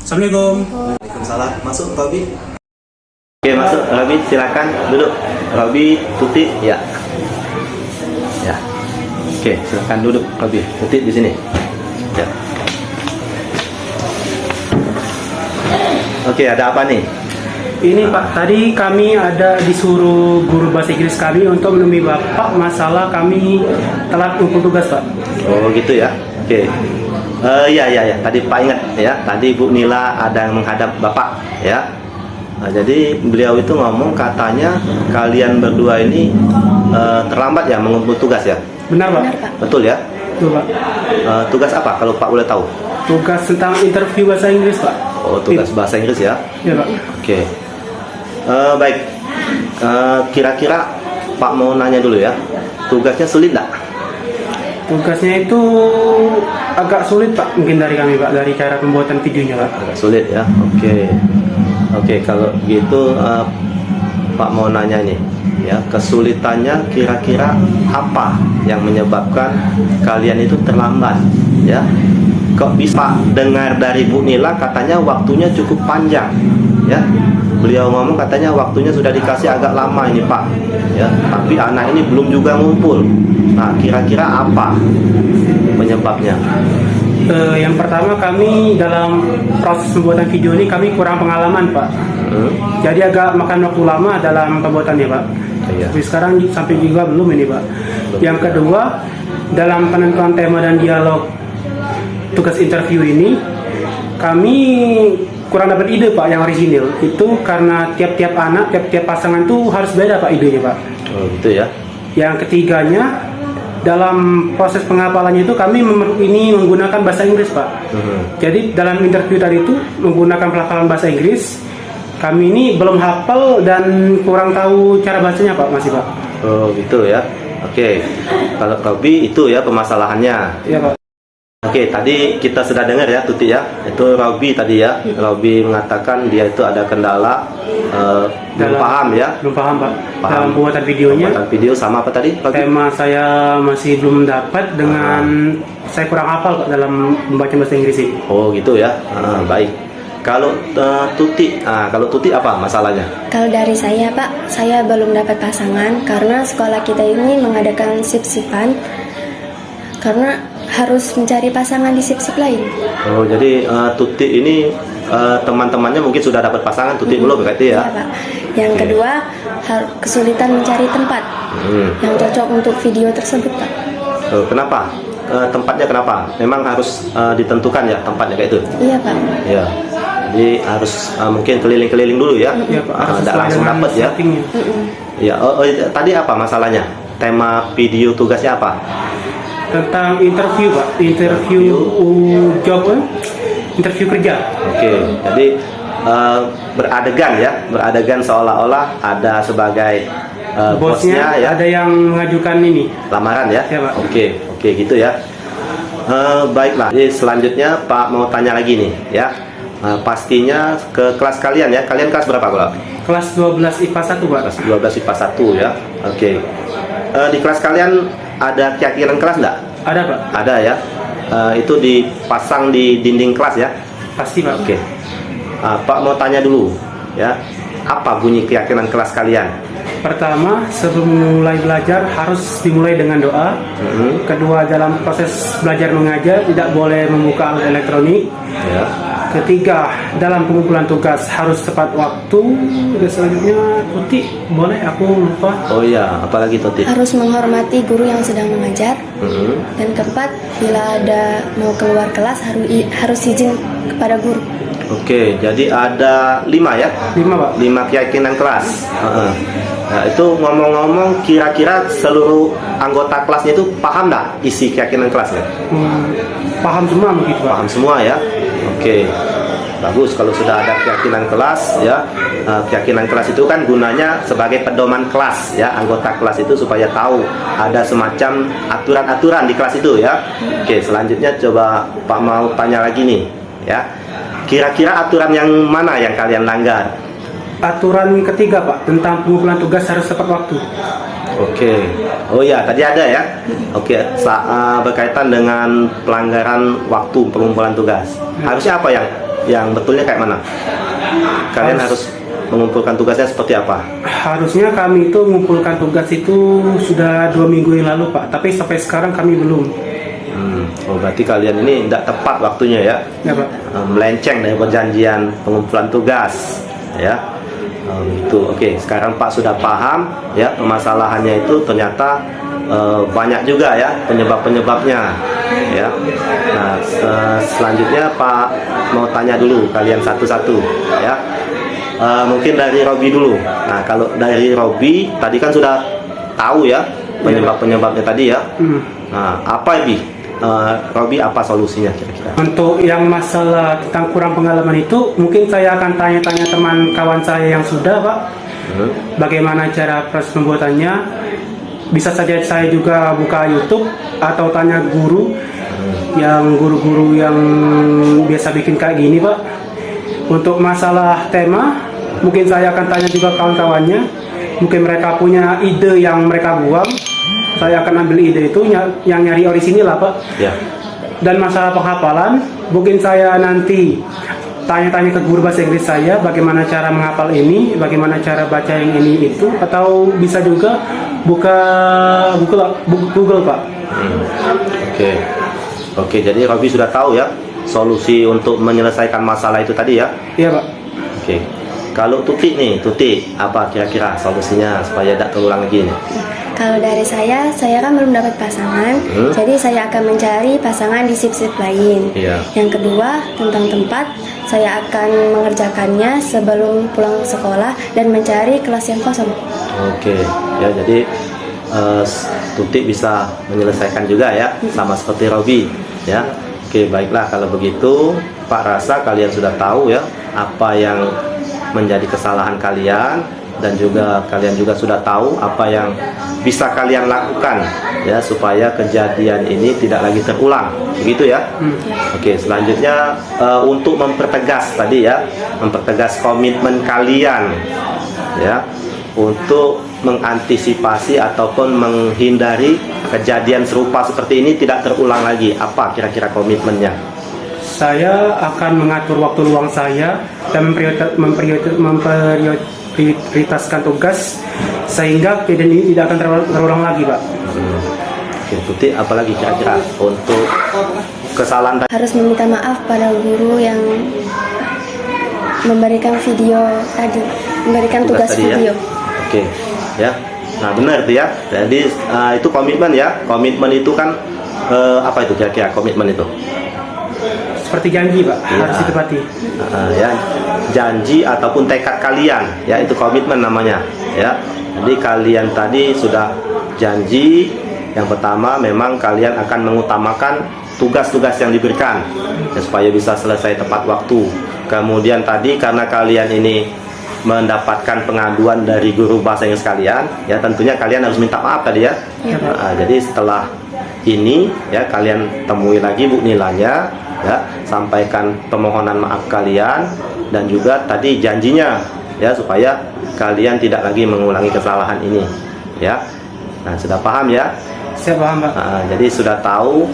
Assalamualaikum. Waalaikumsalam. Masuk Robi. Oke, masuk Robi, silakan duduk. Robi, Tuti, ya. Ya. Oke, silakan duduk Robi. Tuti di sini. Ya. Oke, ada apa nih? Ini Pak, tadi kami ada disuruh guru bahasa Inggris kami untuk menemui Bapak masalah kami telat ngumpul tugas Pak. Oh, gitu ya. Oke. Ya. Tadi Pak ingat ya. Tadi Bu Nila ada yang menghadap Bapak ya. Nah, jadi beliau itu ngomong katanya kalian berdua ini terlambat ya mengumpul tugas ya. Benar Pak? Benar, Pak. Betul ya. Betul Pak. Tugas apa kalau Pak boleh tahu? Tugas tentang interview bahasa Inggris Pak. Oh, tugas bahasa Inggris ya. Ya Pak. Oke. Baik. Kira-kira Pak mau nanya dulu ya. Tugasnya sulit nggak? Tugasnya itu agak sulit Pak, mungkin dari kami Pak, dari cara pembuatan videonya Pak. Agak sulit ya. Oke, kalau gitu Pak mau nanya nih ya, kesulitannya kira-kira apa yang menyebabkan kalian itu terlambat ya? Kok bisa dengar dari Bu Nila katanya waktunya cukup panjang ya? Beliau ngomong katanya waktunya sudah dikasih agak lama ini Pak ya, tapi anak ini belum juga ngumpul. Nah, kira-kira apa penyebabnya? Yang pertama, kami dalam proses pembuatan video ini kami kurang pengalaman Pak. Jadi agak makan waktu lama dalam pembuatannya Pak. Iya. Tapi sekarang sampai juga belum ini Pak. Yang kedua, dalam penentuan tema dan dialog tugas interview ini kami kurang dapat ide Pak yang orisinil. Itu karena tiap-tiap anak, tiap-tiap pasangan tuh harus beda Pak idenya Pak. Oh gitu ya. Yang ketiganya, dalam proses penghafalannya itu kami ini menggunakan bahasa Inggris Pak. Jadi dalam interview tadi itu menggunakan pelafalan bahasa Inggris. Kami ini belum hafal dan kurang tahu cara bacanya Pak, masih Pak. Oh gitu ya. Oke. Kalau Robi itu ya permasalahannya. Iya Pak. Oke, tadi kita sudah dengar ya Tuti ya. Itu Robi tadi ya. Robi mengatakan dia itu ada kendala belum paham ya. Belum paham Pak. Paham. Dalam pembuatan videonya. Pembuatan video sama apa tadi? Robi? Tema saya masih belum dapat dengan saya kurang hafal Pak dalam membaca bahasa Inggris ini. Oh gitu ya. Baik. Kalau Tuti, kalau Tuti apa masalahnya? Kalau dari saya Pak, saya belum dapat pasangan karena sekolah kita ini mengadakan sip-sipan karena harus mencari pasangan di sip-sip lain. Oh jadi Tuti ini teman-temannya mungkin sudah dapat pasangan, Tuti belum berarti ya? Iya Pak. Yang kedua, kesulitan mencari tempat yang cocok untuk video tersebut Pak. Kenapa? Tempatnya kenapa? Memang harus ditentukan ya tempatnya kayak itu? Iya Pak. Ya. Jadi harus mungkin keliling-keliling dulu ya. Iya Pak. Harus Tidak sesuai langsung dengan dapat ya. settingnya. Ya. Tadi apa masalahnya? Tema video tugasnya apa? Tentang interview Pak, interview interview kerja. Oke. Jadi beradegan ya, beradegan seolah-olah ada sebagai bosnya ya. Ada yang mengajukan ini Lamaran ya. Ya, Pak. Oke gitu ya. Baiklah. Jadi selanjutnya Pak mau tanya lagi nih ya. Pastinya ke kelas kalian ya. Kalian kelas berapa kalau? kelas 12 IPA 1 Pak. Kelas 12 IPA 1 ya. Oke. Di kelas kalian ada keyakinan kelas nggak? Ada Pak. Ada ya. Itu dipasang di dinding kelas ya. Pasti Pak. Oke. Pak mau tanya dulu ya. Apa bunyi keyakinan kelas kalian? Pertama, sebelum mulai belajar harus dimulai dengan doa. Kedua, dalam proses belajar mengajar tidak boleh membuka alat elektronik. Ya. Ketiga, dalam pengumpulan tugas harus tepat waktu. Dan selanjutnya, Tuti, boleh aku lupa. Oh iya, apalagi Tuti? Harus menghormati guru yang sedang mengajar. Dan keempat, bila ada mau keluar kelas harus izin kepada guru. Oke, jadi ada 5 ya? 5 Pak. 5 keyakinan kelas. Nah, itu ngomong-ngomong kira-kira seluruh anggota kelasnya itu paham nggak isi keyakinan kelasnya? Paham semua begitu Pak. Paham semua ya? Oke. Bagus kalau sudah ada keyakinan kelas ya. Keyakinan kelas itu kan gunanya sebagai pedoman kelas ya. Anggota kelas itu supaya tahu ada semacam aturan-aturan di kelas itu ya. Oke, selanjutnya coba Pak mau tanya lagi nih ya. Kira-kira aturan yang mana yang kalian langgar? Aturan ketiga Pak, tentang pengumpulan tugas harus tepat waktu. Oke. Oh ya, tadi ada ya. Oke, berkaitan dengan pelanggaran waktu pengumpulan tugas. Harusnya apa yang yang betulnya kayak mana? Kalian harus mengumpulkan tugasnya seperti apa? Harusnya kami itu mengumpulkan tugas itu sudah 2 minggu yang lalu Pak, tapi sampai sekarang kami belum. Oh, berarti kalian ini tidak tepat waktunya ya? Ya Pak. Melenceng dari perjanjian pengumpulan tugas, ya. Itu oke. Sekarang Pak sudah paham ya permasalahannya itu ternyata banyak juga ya penyebabnya, ya. Nah, selanjutnya Pak mau tanya dulu kalian satu-satu, ya. Mungkin dari Robi dulu. Nah, kalau dari Robi tadi kan sudah tahu ya penyebabnya tadi ya. Nah, apa Bi? Robi, apa solusinya kira-kira? Untuk yang masalah tentang kurang pengalaman itu, mungkin saya akan tanya-tanya teman kawan saya yang sudah Pak, bagaimana cara proses pembuatannya. Bisa saja saya juga buka YouTube atau tanya guru, yang guru-guru yang biasa bikin kayak gini Pak. Untuk masalah tema, mungkin saya akan tanya juga kawan-kawannya, mungkin mereka punya ide yang mereka buang. Saya akan ambil ide itu yang nyari orisinil lah Pak. Ya. Dan masalah penghafalan, mungkin saya nanti tanya-tanya ke guru bahasa Inggris saya bagaimana cara menghafal ini, bagaimana cara baca yang ini itu, atau bisa juga buka Google Pak. Oke, jadi Robi sudah tahu ya solusi untuk menyelesaikan masalah itu tadi ya? Iya Pak. Oke. Kalau Tuti nih, apa kira-kira solusinya supaya tidak terulang lagi nih? Kalau dari saya kan belum dapat pasangan, jadi saya akan mencari pasangan di sip-sip lain. Iya. Yang kedua, tentang tempat, saya akan mengerjakannya sebelum pulang sekolah dan mencari kelas yang kosong. Oke, ya jadi Tuti bisa menyelesaikan juga ya, sama seperti Robi ya. Oke, baiklah kalau begitu Pak rasa kalian sudah tahu ya apa yang menjadi kesalahan kalian, dan juga kalian juga sudah tahu apa yang bisa kalian lakukan ya supaya kejadian ini tidak lagi terulang, begitu ya. Oke, selanjutnya untuk mempertegas tadi ya, mempertegas komitmen kalian ya untuk mengantisipasi ataupun menghindari kejadian serupa seperti ini tidak terulang lagi. Apa kira-kira komitmennya? Saya akan mengatur waktu luang saya dan memprioritaskan tugas sehingga kejadian ini tidak akan terulang lagi Pak. Oke, Tuti, apalagi kira-kira untuk kesalahan Harus meminta maaf pada guru yang memberikan video tadi, memberikan tugas tadi video. Ya? Oke, ya. Nah benar tuh ya. Jadi itu komitmen ya. Komitmen itu kan apa itu kira-kira komitmen itu? Seperti janji Pak, harus ditepati. Ya, janji ataupun tekad kalian, ya itu komitmen namanya. Ya, jadi kalian tadi sudah janji. Yang pertama, memang kalian akan mengutamakan tugas-tugas yang diberikan ya, supaya bisa selesai tepat waktu. Kemudian tadi karena kalian ini mendapatkan pengaduan dari guru bahasa Inggris kalian, ya tentunya kalian harus minta maaf tadi ya. Jadi setelah ini ya kalian temui lagi Bu Nilanya, ya sampaikan permohonan maaf kalian dan juga tadi janjinya ya supaya kalian tidak lagi mengulangi kesalahan ini ya. Nah sudah paham ya? Saya paham Pak. Jadi sudah tahu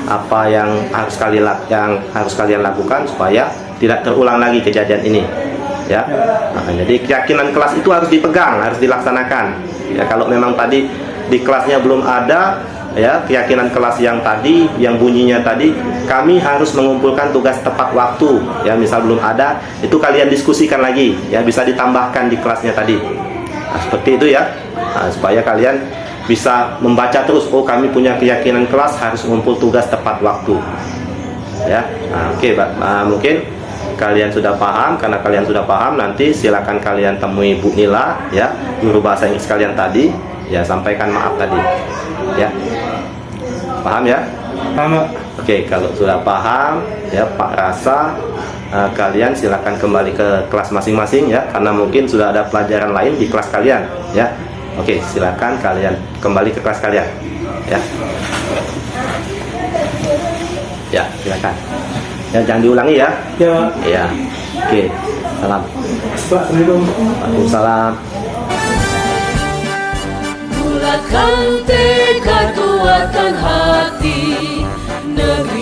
apa yang harus kalian lakukan supaya tidak terulang lagi kejadian ini ya. Jadi keyakinan kelas itu harus dipegang, harus dilaksanakan ya. Kalau memang tadi di kelasnya belum ada ya keyakinan kelas yang tadi yang bunyinya tadi, kami harus mengumpulkan tugas tepat waktu ya, misal belum ada itu kalian diskusikan lagi ya, bisa ditambahkan di kelasnya tadi. Nah, seperti itu ya. Supaya kalian bisa membaca terus, oh kami punya keyakinan kelas harus mengumpul tugas tepat waktu ya. Oke, mungkin kalian sudah paham. Karena kalian sudah paham, nanti silakan kalian temui Bu Nila ya, guru bahasa Inggris kalian tadi ya, sampaikan maaf tadi ya. Paham ya? Paham Pak. Oke, kalau sudah paham ya Pak rasa kalian silakan kembali ke kelas masing-masing ya, karena mungkin sudah ada pelajaran lain di kelas kalian ya. Oke, silakan kalian kembali ke kelas kalian ya. Ya, silakan. Ya, jangan diulangi ya. Ya. Ya. Oke. Salam. Assalamualaikum. Waalaikumsalam. Bulatkan tekad, kuatkan hati, negeri